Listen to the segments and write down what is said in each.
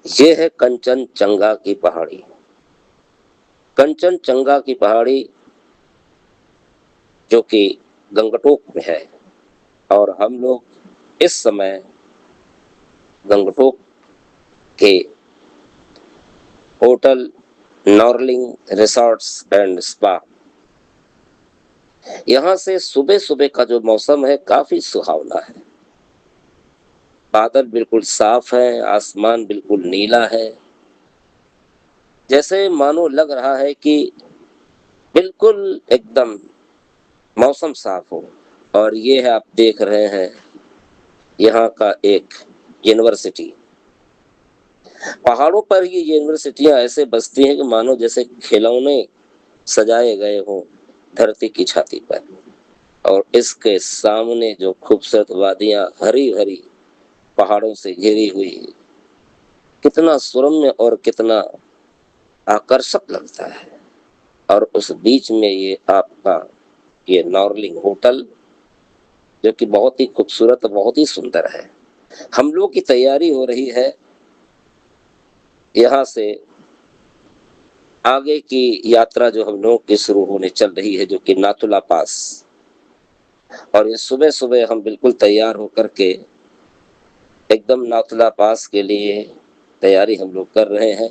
ये है कंचनजंगा की पहाड़ी। कंचनजंगा की पहाड़ी जो कि गंगटोक में है, और हम लोग इस समय गंगटोक के होटल नॉर्लिंग रिसॉर्ट्स एंड स्पा, यहाँ से सुबह सुबह का जो मौसम है काफी सुहावना है। बादल बिल्कुल साफ है, आसमान बिल्कुल नीला है, जैसे मानो लग रहा है कि बिल्कुल एकदम मौसम साफ हो। और ये है, आप देख रहे हैं, यहाँ का एक यूनिवर्सिटी। पहाड़ों पर ये यूनिवर्सिटियां ऐसे बसती हैं कि मानो जैसे खिलौने सजाए गए हों धरती की छाती पर। और इसके सामने जो खूबसूरत वादियां हरी भरी पहाड़ों से घिरी हुई, कितना सुरम्य और कितना आकर्षक लगता है। और उस बीच में ये आपका ये नॉर्लिंग होटल, जो कि बहुत ही खूबसूरत, बहुत ही सुंदर है। हम लोग की तैयारी हो रही है यहाँ से आगे की यात्रा, जो हम लोग की शुरू होने चल रही है, जो कि नाथुला पास। और ये सुबह सुबह हम बिल्कुल तैयार होकर के एकदम नाथुला पास के लिए तैयारी हम लोग कर रहे हैं।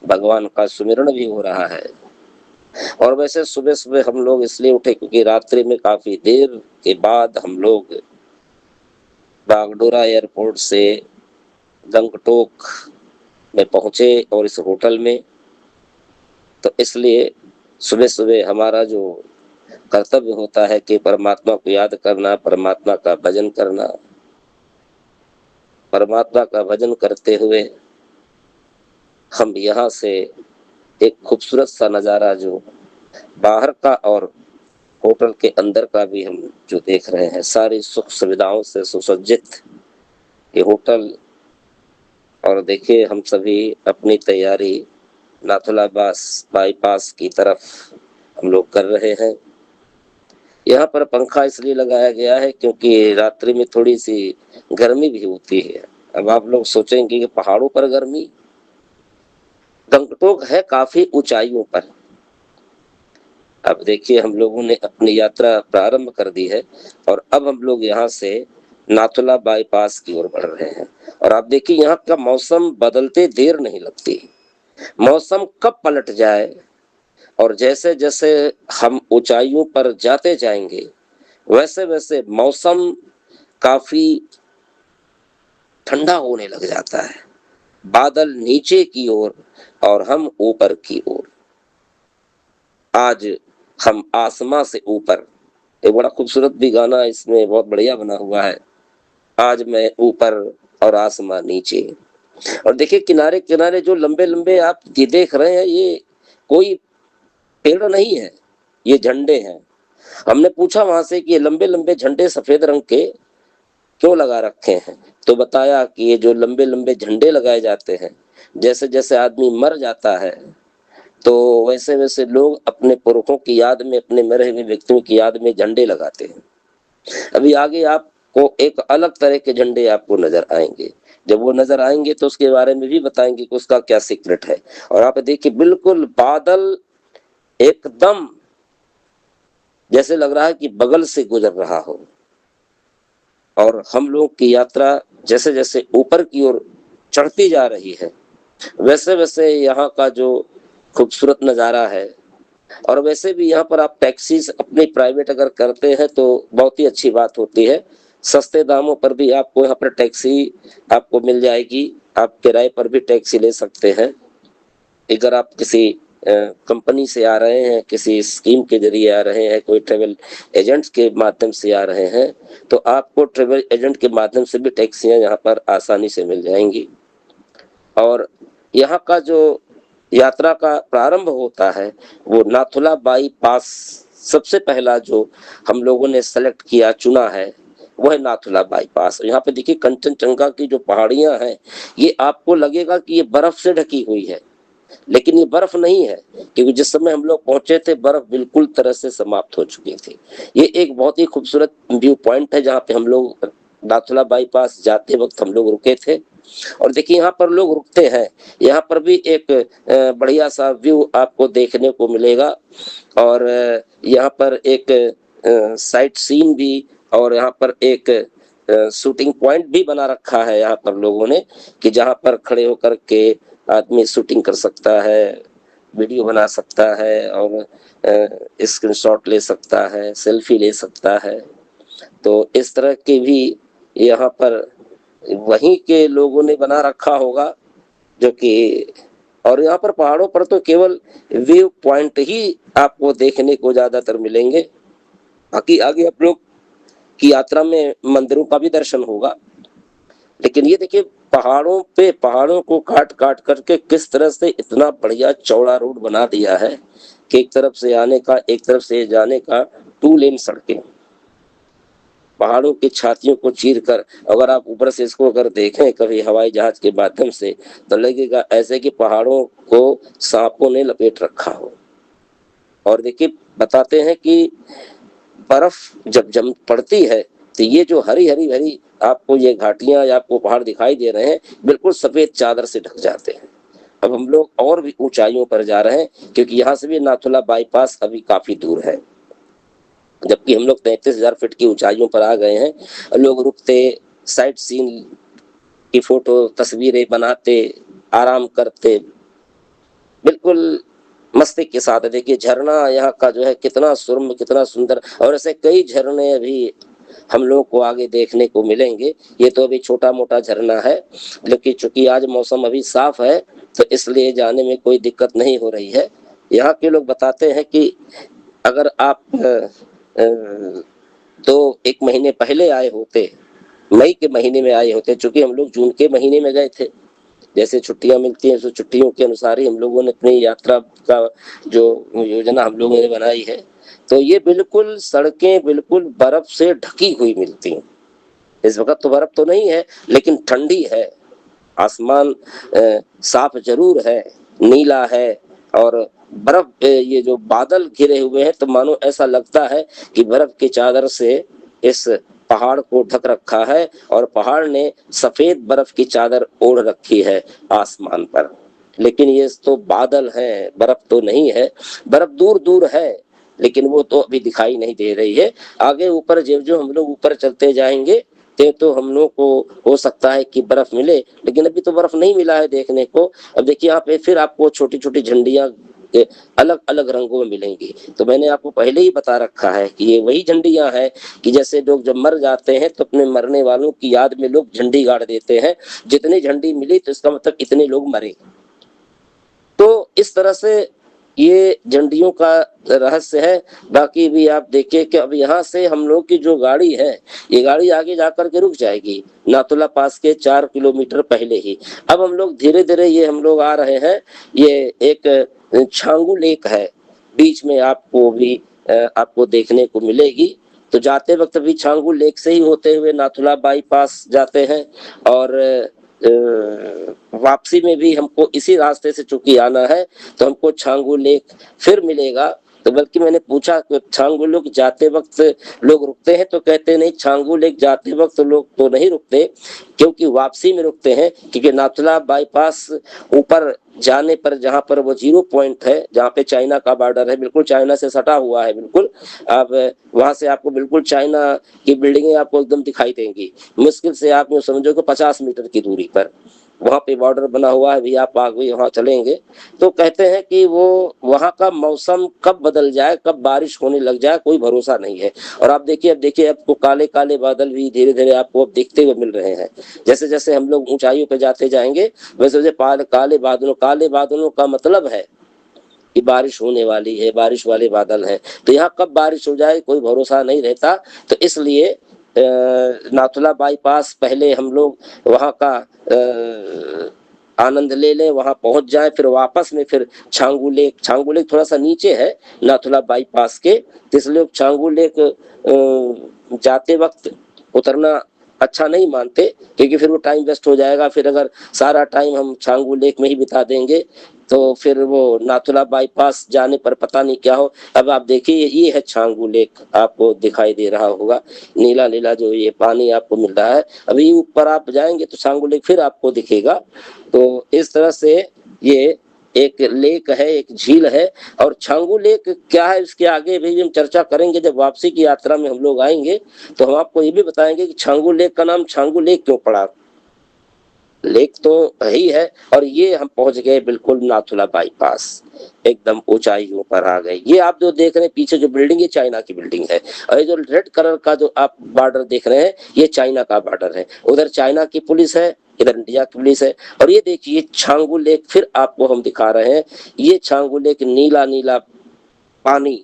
भगवान का सुमिरन भी हो रहा है। और वैसे सुबह सुबह हम लोग इसलिए उठे क्योंकि रात्रि में काफी देर के बाद हम लोग बागडोरा एयरपोर्ट से गंगटोक में पहुंचे और इस होटल में। तो इसलिए सुबह सुबह हमारा जो कर्तव्य होता है कि परमात्मा को याद करना, परमात्मा का भजन करना। परमात्मा का भजन करते हुए हम यहाँ से एक खूबसूरत सा नज़ारा जो बाहर का और होटल के अंदर का भी हम जो देख रहे हैं, सारी सुख सुविधाओं से सुसज्जित ये होटल। और देखिए, हम सभी अपनी तैयारी नाथुला बाईपास की तरफ हम लोग कर रहे हैं। यहाँ पर पंखा इसलिए लगाया गया है क्योंकि रात्रि में थोड़ी सी गर्मी भी होती है। अब आप लोग सोचेंगे कि पहाड़ों पर गर्मी, गंगटोक है काफी ऊंचाइयों पर। अब देखिए, हम लोगों ने अपनी यात्रा प्रारंभ कर दी है और अब हम लोग यहाँ से नाथुला बाईपास की ओर बढ़ रहे हैं। और आप देखिए, यहाँ का मौसम बदलते देर नहीं लगती। मौसम कब पलट जाए, और जैसे जैसे हम ऊंचाइयों पर जाते जाएंगे वैसे वैसे मौसम काफी ठंडा होने लग जाता है। बादल नीचे की ओर और हम ऊपर की ओर। आज हम आसमां से ऊपर, एक बड़ा खूबसूरत भी गाना इसमें बहुत बढ़िया बना हुआ है, आज मैं ऊपर और आसमां नीचे। और देखिए, किनारे किनारे जो लंबे लंबे आप ये देख रहे हैं, ये कोई पेड़ नहीं है, ये झंडे हैं। हमने पूछा वहां से कि ये लंबे लंबे झंडे सफेद रंग के क्यों लगा रखे हैं, तो बताया कि ये जो लंबे लंबे झंडे लगाए जाते हैं, जैसे जैसे आदमी मर जाता है तो वैसे वैसे लोग अपने पुरखों की याद में, अपने मरे हुए व्यक्तियों की याद में झंडे लगाते हैं। अभी आगे आपको एक अलग तरह के झंडे आपको नजर आएंगे। जब वो नजर आएंगे तो उसके बारे में भी बताएंगे कि उसका क्या सीक्रेट है। और आप देखिए, बिल्कुल बादल एकदम जैसे लग रहा है कि बगल से गुजर रहा हो। और हम लोग की यात्रा जैसे जैसे ऊपर की ओर चढ़ती जा रही है, वैसे वैसे यहाँ का जो खूबसूरत नज़ारा है। और वैसे भी यहाँ पर आप टैक्सी अपनी प्राइवेट अगर करते हैं तो बहुत ही अच्छी बात होती है। सस्ते दामों पर भी आपको यहाँ पर टैक्सी आपको मिल जाएगी। आप किराए पर भी टैक्सी ले सकते हैं। अगर आप किसी कंपनी से आ रहे हैं, किसी स्कीम के जरिए आ रहे हैं, कोई ट्रेवल एजेंट्स के माध्यम से आ रहे हैं, तो आपको ट्रेवल एजेंट के माध्यम से भी टैक्सियां यहाँ पर आसानी से मिल जाएंगी। और यहाँ का जो यात्रा का प्रारंभ होता है वो नाथुला बाईपास, सबसे पहला जो हम लोगों ने सेलेक्ट किया, चुना है, वो है नाथुला बाईपास। यहाँ पे देखिए, कंचनजंगा की जो पहाड़ियां हैं, ये आपको लगेगा कि ये बर्फ से ढकी हुई है, लेकिन ये बर्फ नहीं है, क्योंकि जिस समय हम लोग पहुंचे थे बर्फ बिल्कुल तरह से समाप्त हो चुकी थी। ये एक बहुत ही खूबसूरत व्यू पॉइंट है जहाँ पे हम लोग नाथुला बाईपास जाते वक्त हम लोग रुके थे। और देखिए यहाँ पर लोग रुकते हैं, यहाँ पर भी एक बढ़िया सा व्यू आपको देखने को मिलेगा। और यहाँ पर एक साइट सीन भी, और यहाँ पर एक शूटिंग पॉइंट भी बना रखा है यहाँ पर लोगों ने, कि जहाँ पर खड़े होकर के आदमी शूटिंग कर सकता है, वीडियो बना सकता है, और स्क्रीनशॉट ले सकता है, सेल्फी ले सकता है। तो इस तरह के भी यहाँ पर वहीं के लोगों ने बना रखा होगा, जो कि, और यहाँ पर पहाड़ों पर तो केवल व्यू पॉइंट ही आपको देखने को ज्यादातर मिलेंगे। बाकी आगे आप लोग की यात्रा में मंदिरों का भी दर्शन होगा। लेकिन ये देखिए पहाड़ों पे पहाड़ों को काट काट करके किस तरह से इतना बढ़िया चौड़ा रोड बना दिया है कि एक तरफ से आने का, एक तरफ से जाने का 2 लेन सड़कें, पहाड़ों की छातियों को चीर कर। अगर आप ऊपर से इसको अगर देखें कभी हवाई जहाज के माध्यम से, तो लगेगा ऐसे कि पहाड़ों को सांपों ने लपेट रखा हो। और देखिए बताते हैं कि बर्फ जब जम पड़ती है तो ये जो हरी हरी हरी आपको ये घाटियां या आपको पहाड़ दिखाई दे रहे हैं, बिल्कुल सफेद चादर से ढक जाते हैं। अब हम लोग और भी ऊंचाइयों पर जा रहे हैं, क्योंकि यहाँ से भी नाथुला बाईपास अभी काफी दूर है, जबकि हम लोग 33,000 फीट की ऊंचाइयों पर आ गए हैं। लोग रुकते, साइट सीन की फोटो तस्वीरें बनाते, आराम करते, बिल्कुल मस्ती के साथ। देखिए झरना यहाँ का जो है कितना सुरम्य, कितना सुंदर, और ऐसे कई झरने अभी हम लोग को आगे देखने को मिलेंगे। ये तो अभी छोटा मोटा झरना है, लेकिन चूंकि आज मौसम अभी साफ है तो इसलिए जाने में कोई दिक्कत नहीं हो रही है। यहाँ के लोग बताते हैं कि अगर आप 1 महीने पहले आए होते, मई के महीने में आए होते, चूंकि हम लोग जून के महीने में गए थे, जैसे छुट्टियां मिलती हैं तो छुट्टियों के अनुसार ही हम लोगों ने अपनी यात्रा का जो योजना हम लोगों ने बनाई है, तो ये बिल्कुल सड़कें बिल्कुल बर्फ से ढकी हुई मिलती हैं। इस वक्त तो बर्फ तो नहीं है, लेकिन ठंडी है, आसमान साफ जरूर है, नीला है, और बर्फ ये जो बादल घिरे हुए हैं, तो मानो ऐसा लगता है कि बर्फ की चादर से इस पहाड़ को ढक रखा है, और पहाड़ ने सफेद बर्फ की चादर ओढ़ रखी है आसमान पर। लेकिन ये तो बादल हैं, बर्फ तो नहीं है। बर्फ दूर दूर है, लेकिन वो तो अभी दिखाई नहीं दे रही है। आगे ऊपर जो जो हम लोग ऊपर चलते जाएंगे तो हम लोग को हो सकता है कि बर्फ मिले, लेकिन अभी तो बर्फ नहीं मिला है देखने को। अब देखिए यहाँ पे फिर आपको छोटी छोटी झंडियां अलग अलग रंगों में मिलेंगी। तो मैंने आपको पहले ही बता रखा है कि ये वही झंडियां हैं कि जैसे लोग जब मर जाते हैं तो अपने मरने वालों की याद में लोग झंडी गाड़ देते हैं, जितनी झंडी मिली तो इसका मतलब इतने लोग मरे। तो इस तरह से ये झंडियों का रहस्य है। बाकी भी आप देखिए कि अब यहाँ से हम लोग की जो गाड़ी है, ये गाड़ी आगे जाकर के रुक जाएगी नाथुला पास के 4 किलोमीटर पहले ही। अब हम लोग धीरे धीरे ये हम लोग आ रहे हैं, ये एक छांगू लेक है, बीच में आपको भी आपको देखने को मिलेगी। तो जाते वक्त भी छांगू लेक से ही होते हुए नाथुला बाईपास जाते हैं, और वापसी में भी हमको इसी रास्ते से चूंकि आना है तो हमको छांगू लेक फिर मिलेगा। तो बल्कि मैंने पूछा कि छांगू लेक जाते वक्त लोग रुकते हैं, तो कहते नहीं, छांगू लेक जाते वक्त लोग तो नहीं रुकते, क्योंकि वापसी में रुकते हैं। क्योंकि नाथुला बाईपास ऊपर जाने पर जहां पर वो 0 पॉइंट है, जहां पे चाइना का बॉर्डर है, बिल्कुल चाइना से सटा हुआ है बिल्कुल, अब वहां से आपको बिल्कुल चाइना की बिल्डिंगें आपको एकदम दिखाई देंगी। मुश्किल से आप यूं समझो कि 50 मीटर की दूरी पर वहां पे बॉर्डर बना हुआ है भी, आप आगे वहां चलेंगे तो कहते हैं कि वो वहां का मौसम कब बदल जाए, कब बारिश होने लग जाए, कोई भरोसा नहीं है। और आप देखिए, अब देखिए आपको काले काले बादल भी धीरे धीरे आपको अब दिखते हुए मिल रहे हैं। जैसे जैसे हम लोग ऊंचाइयों पे जाते जाएंगे वैसे वैसे काले बादलों का मतलब है कि बारिश होने वाली है, बारिश वाले बादल हैं। तो यहाँ कब बारिश हो जाए कोई भरोसा नहीं रहता। तो इसलिए नाथुला बाईपास पहले हम लोग वहाँ का आनंद ले लें, वहां पहुंच जाए, फिर वापस में फिर छांगू लेक थोड़ा सा नीचे है नाथुला बाईपास के, इसलिए छांगू लेक जाते वक्त उतरना अच्छा नहीं मानते, क्योंकि फिर वो टाइम वेस्ट हो जाएगा। फिर अगर सारा टाइम हम छांगू लेक में ही बिता देंगे तो फिर वो नाथुला बाईपास जाने पर पता नहीं क्या हो। अब आप देखिए, ये है छांगू लेक, आपको दिखाई दे रहा होगा, नीला नीला जो ये पानी आपको मिल रहा है। अभी ऊपर आप जाएंगे तो छांगू लेक फिर आपको दिखेगा। तो इस तरह से ये एक लेक है, एक झील है। और छांगू लेक क्या है, इसके आगे भी हम चर्चा करेंगे। जब वापसी की यात्रा में हम लोग आएंगे तो हम आपको ये भी बताएंगे कि छांगू लेक का नाम छांगू लेक क्यों पड़ा। लेक तो ही है। और ये हम पहुंच गए बिल्कुल नाथुला बाईपास, एकदम ऊंचाइयों पर आ गए। ये आप जो देख रहे हैं पीछे जो बिल्डिंग, ये चाइना की बिल्डिंग है। और ये जो रेड कलर का जो आप बॉर्डर देख रहे हैं, ये चाइना का बॉर्डर है। उधर चाइना की पुलिस है, इधर इंडिया की पुलिस है। और ये देखिए छांगू लेक फिर आपको हम दिखा रहे हैं। ये छांगू लेक, नीला नीला पानी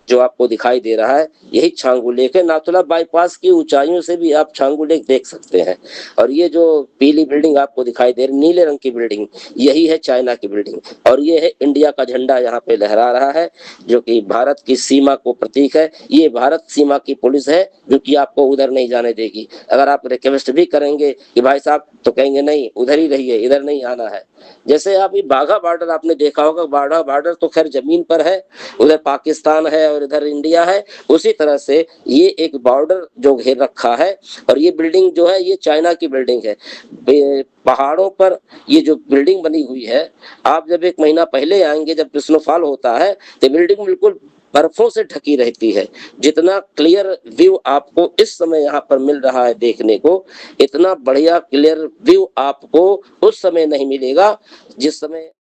जो आपको दिखाई दे रहा है, यही छांगू लेक है। नाथुला बाईपास की ऊंचाइयों से भी आप छांगू लेक देख सकते हैं। और ये जो पीली बिल्डिंग आपको दिखाई दे रही, नीले रंग की बिल्डिंग, यही है चाइना की बिल्डिंग। और ये है इंडिया का झंडा यहाँ पे लहरा रहा है, जो कि भारत की सीमा को प्रतीक है। ये भारत सीमा की पुलिस है, जो कि आपको उधर नहीं जाने देगी। अगर आप रिक्वेस्ट भी करेंगे कि भाई साहब, तो कहेंगे नहीं, उधर ही रहिए, इधर नहीं आना है। जैसे आप ये बाघा बॉर्डर आपने देखा होगा, बाघा बॉर्डर तो खैर जमीन पर है, उधर पाकिस्तान है और इधर इंडिया है। उसी तरह से ये एक बॉर्डर जो घेर रखा है। और ये बिल्डिंग जो है, ये चाइना की बिल्डिंग है। पहाड़ों पर ये जो बिल्डिंग बनी हुई है, आप जब एक महीना पहले आएंगे, जब स्नोफॉल होता है, तो बिल्डिंग बिल्कुल बर्फों से ढकी रहती है। जितना क्लियर व्यू आपको इस समय यहाँ पर मिल रहा है देखने को, इतना बढ़िया क्लियर व्यू आपको उस समय नहीं मिलेगा जिस समय